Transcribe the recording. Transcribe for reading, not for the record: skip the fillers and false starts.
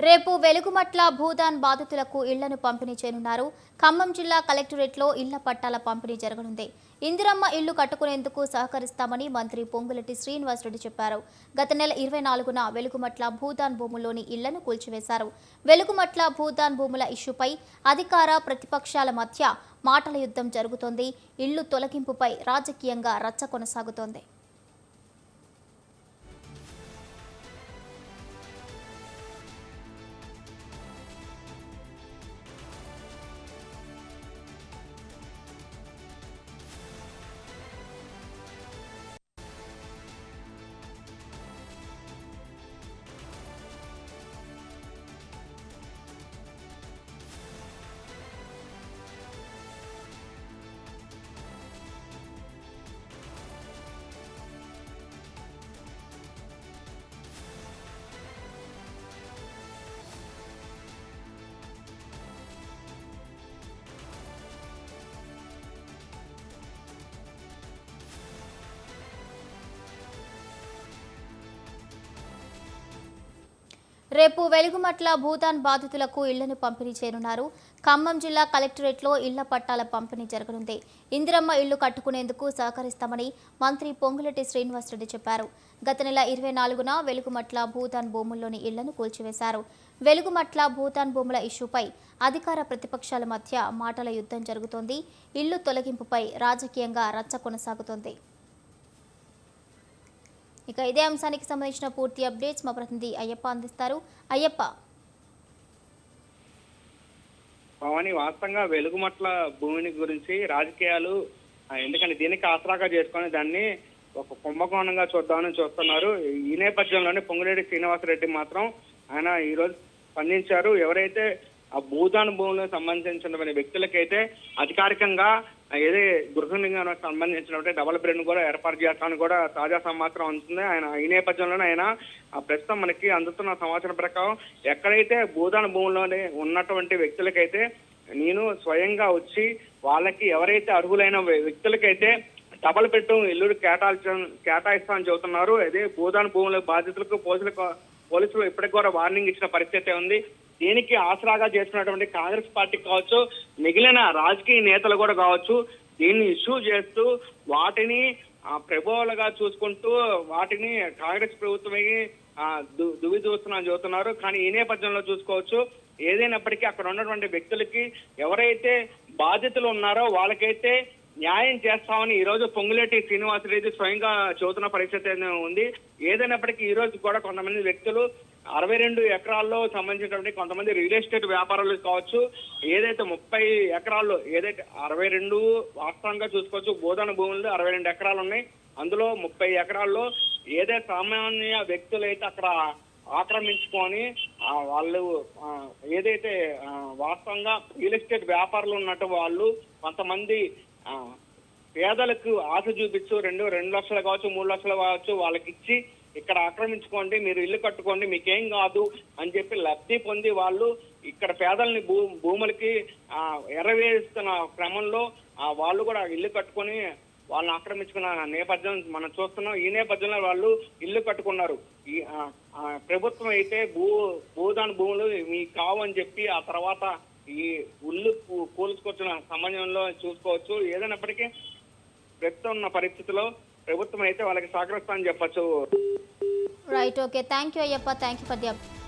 రేపు వెలుగుమట్ల భూదాన్ బాధితులకు ఇళ్లను పంపిణీ చేయనున్నారు. ఖమ్మం జిల్లా కలెక్టరేట్లో ఇళ్ల పట్టాల పంపిణీ జరగనుంది. ఇందిరమ్మ ఇళ్లు కట్టుకునేందుకు సహకరిస్తామని మంత్రి పొంగులేటి శ్రీనివాసరెడ్డి చెప్పారు. గత నెల 24న వెలుగుమట్ల భూదాన్ భూముల్లోని ఇళ్లను కూల్చివేశారు. వెలుగుమట్ల భూదాన్ భూముల ఇష్యూపై అధికార ప్రతిపక్షాల మధ్య మాటల యుద్ధం జరుగుతోంది. ఇళ్లు తొలగింపుపై రాజకీయంగా రచ్చ కొనసాగుతోంది. రేపు వెలుగుమట్ల భూదాన్ బాధితులకు ఇళ్లను పంపిణీ చేయనున్నారు. ఖమ్మం జిల్లా కలెక్టరేట్లో ఇళ్ల పట్టాల పంపిణీ జరగనుంది. ఇందిరమ్మ ఇళ్లు కట్టుకునేందుకు సహకరిస్తామని మంత్రి పొంగులేటి శ్రీనివాసరెడ్డి చెప్పారు. గత నెల 24న వెలుగుమట్ల భూదాన్ భూముల్లోని ఇళ్లను కూల్చివేశారు. వెలుగుమట్ల భూదాన్ భూముల ఇష్యూపై అధికార ప్రతిపక్షాల మధ్య మాటల యుద్ధం జరుగుతోంది. ఇళ్లు తొలగింపుపై రాజకీయంగా రచ్చ కొనసాగుతోంది. ఇక ఇదే అంశానికి సంబంధించిన పూర్తి అప్డేట్స్ మా ప్రతినిధి అయ్యప్ప అందిస్తారు. అయ్యప్ప, భవాని, వాస్తవంగా వెలుగుమట్ల భూమిని గురించి రాజకీయాలు ఎందుకంటే దీనికి ఆసరాగా చేసుకొని దాన్ని ఒక కుంభకోణంగా చూద్దామని చూస్తున్నారు. ఈ నేపథ్యంలోనే పొంగులేటి శ్రీనివాసరెడ్డి మాత్రం ఆయన ఈరోజు స్పందించారు. ఎవరైతే ఆ భూదాన్ భూములకు సంబంధించిన వ్యక్తులకైతే అధికారికంగా ఏదే గృహ నిర్మాణానికి సంబంధించినటువంటి డబుల్ బెడ్ కూడా ఏర్పాటు చేస్తామని కూడా తాజా సమాచారం అందుతుంది. ఆయన ఈ నేపథ్యంలోనే ఆయన ప్రస్తుతం మనకి అందుతున్న సమాచారం ప్రకారం ఎక్కడైతే భూదాన్ భూముల్లోనే ఉన్నటువంటి వ్యక్తులకైతే నేను స్వయంగా వచ్చి వాళ్ళకి ఎవరైతే అర్హులైన వ్యక్తులకైతే డబుల్ బెడ్ ఇల్లు కేటాయిస్తామని చెబుతున్నారు. అదే భూదాన్ భూముల బాధితులకు పోలీసులు ఇప్పటికి కూడా వార్నింగ్ ఇచ్చిన పరిస్థితి ఉంది. దీనికి ఆసరాగా చేస్తున్నటువంటి కాంగ్రెస్ పార్టీ కావచ్చు, మిగిలిన రాజకీయ నేతలు కూడా కావచ్చు, దీన్ని ఇష్యూ చేస్తూ వాటిని ప్రభువులుగా చూసుకుంటూ వాటిని కాంగ్రెస్ ప్రభుత్వమే దువిదూస్తున్నామని చెబుతున్నారు. కానీ ఈ నేపథ్యంలో చూసుకోవచ్చు, ఏదైనప్పటికీ అక్కడ ఉన్నటువంటి వ్యక్తులకి ఎవరైతే బాధితులు ఉన్నారో వాళ్ళకైతే న్యాయం చేస్తామని ఈ రోజు పొంగులేటి శ్రీనివాసరెడ్డి స్వయంగా చెబుతున్న పరిస్థితి ఉంది. ఏదైనప్పటికీ ఈ రోజు కూడా కొంతమంది వ్యక్తులు 62 ఎకరాల్లో సంబంధించినటువంటి కొంతమంది రియల్ ఎస్టేట్ వ్యాపారులు కావచ్చు, ఏదైతే 30 ఎకరాల్లో ఏదైతే 62 వాస్తవంగా చూసుకోవచ్చు భూదాన భూములు 62 ఎకరాలు ఉన్నాయి. అందులో 30 ఎకరాల్లో ఏదైతే సామాన్య వ్యక్తులైతే అక్కడ ఆక్రమించుకొని వాళ్ళు ఏదైతే వాస్తవంగా రియల్ ఎస్టేట్ వ్యాపారులు ఉన్నట్టు వాళ్ళు కొంతమంది పేదలకు ఆశ చూపించు 2 లక్షలు కావచ్చు 3 లక్షలు కావచ్చు వాళ్ళకి ఇచ్చి ఇక్కడ ఆక్రమించుకోండి, మీరు ఇల్లు కట్టుకోండి, మీకేం కాదు అని చెప్పి లబ్ధి పొంది వాళ్ళు ఇక్కడ పేదల్ని భూములకి ఎరవేస్తున్న క్రమంలో వాళ్ళు కూడా ఇల్లు కట్టుకొని వాళ్ళని ఆక్రమించుకున్న నేపథ్యం మనం చూస్తున్నాం. ఈ నేపథ్యంలో వాళ్ళు ఇల్లు కట్టుకున్నారు. ఈ ప్రభుత్వం అయితే భూదాన్ భూములు మీకు కావని చెప్పి ఆ తర్వాత ఈ ఉల్లు కూల్చుకొచ్చిన సమయంలో చూసుకోవచ్చు. ఏదైనప్పటికీ ప్రస్తుతం ఉన్న పరిస్థితిలో ప్రభుత్వం అయితే వాళ్ళకి సహకరిస్తామని చెప్పచ్చు. Right, okay, thank you Ayyappa, thank you for the update.